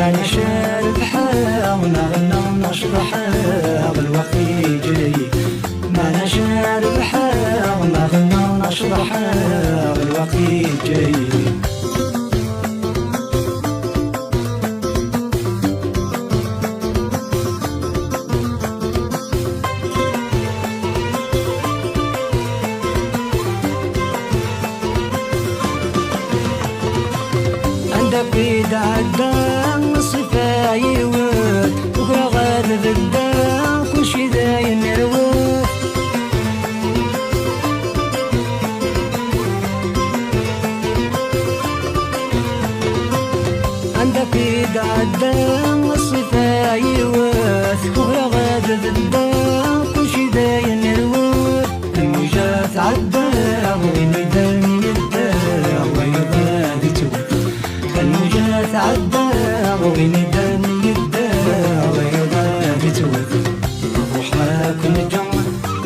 ماني شاربحها ونغنى ونشرحها بالوقت يجي. ماني شاربحها ونغنى ونشرحها بالوقت يجي. عندك عدا الصفا يود بكرة غاد بدا كل شي داين يروح. عندك عدا الصفا يود بكرة غاد بدا كل شي داين يروح. الموجة تعدى وين يداني يدا ويضادي توت. الموجة تعدى وين يداني يدا ويضادي توت. روحك نجم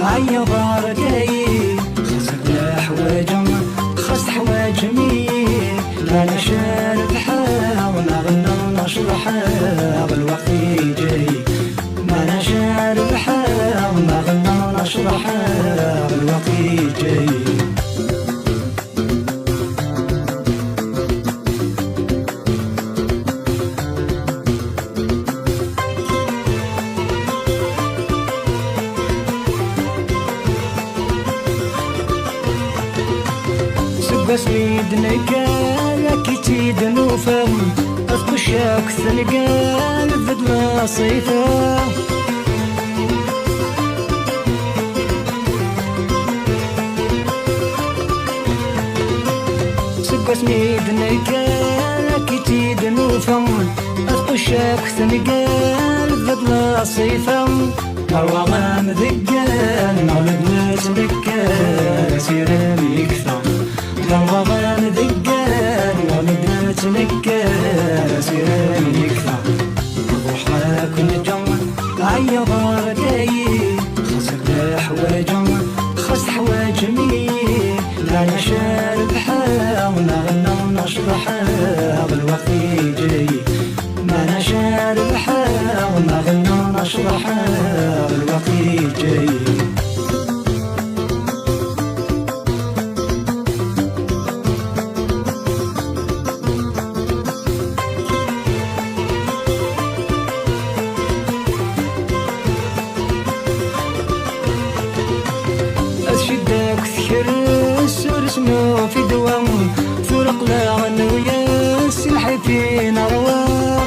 عيا باركاي خاصك لحواجم خاص حواج مين. ماني شاربحها ونغنى ونشرحها بالوقت يجي. ماني شاربحها ونغنى ونشرحها بالوقت يجي. بس ميدنا كان كيتيد نوفم أتقشاك ثلقان بدلا صيفا. بس ميدنا كان كيتيد نوفم أتقشاك ثلقان بدلا صيفا. مروة ما مذقان مولد ناس مكان سيرامي يكثر. مروة مذقان ولدنا تنكر سيرامي يكثر. روحك نجم عيا باركاي خاصك لحواجم خاص حواج مين. ماني شاربحها ونغنى ونشرحها بالوقت يجي. ماني شاربحها ونغنى ونشرحها بالوقت يجي. شدك ثكر السور سنو في دوام فرق لا غنويا سلحي فينا رواح.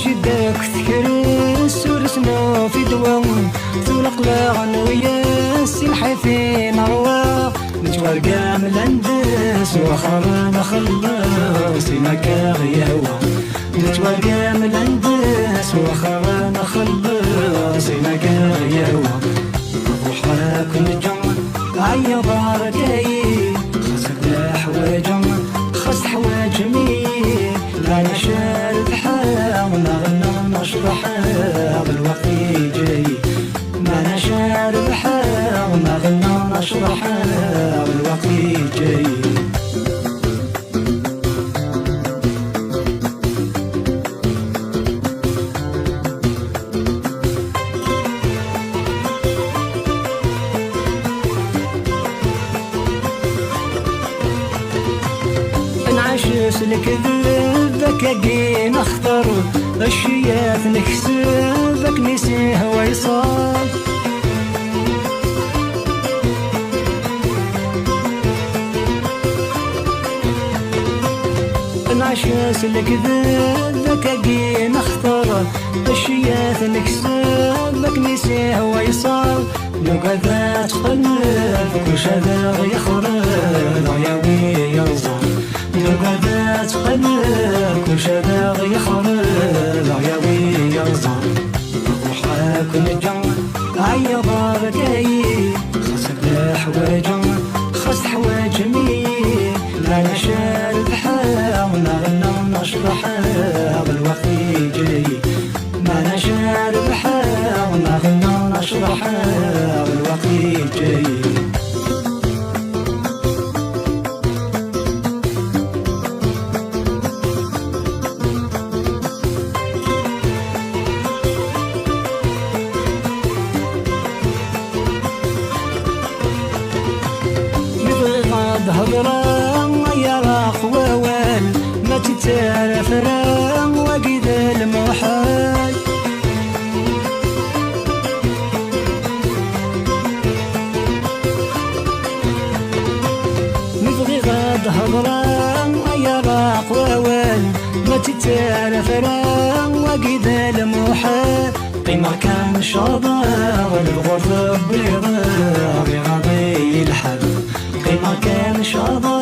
شدك ثكر السور سنو في دوام فرق لا غنويا سلحي فينا رواح. نجوار كامل اندس وخرنا خلص مكا غياوة. نتوى كامل اندس وخرنا خلص مكا غياوة. روحك نجم عيا باركاي خاصك لحواجم خاص حواج مين. ماني شاربحها ونغنى ونشرحها بالوقت يجي. ماني شاربحها ونغنى ونشرحها بالوقت يجي. نعشس الكذب بكاقي نخطر الشيات نكسبك نسيه ويصال. نعشس الكذب بكاقي نخطر الشيات نكسبك نسيه ويصال. لو قد تقلب كل شذا يخرج يا وي يرزق. لو قد تقلب كل شذا يخرج يا وي يرزق. روحك نجم عيا باركاي خاصك لحواجم خاص حواج مين. ماني شاربحها ونغنى ونشرحها بالوقت يجي. ماني شاربحها ونغنى ونشرحها بالوقت يجي. هضرة يا راق ووال ما تتعرف رام وقيد المحال نبغي غاد هضرة يا راق ووال ما تتعرف رام وقيد المحال قيمة كان شاضة والغرفة بيضاء بغضي الحل قيمة كان شاضة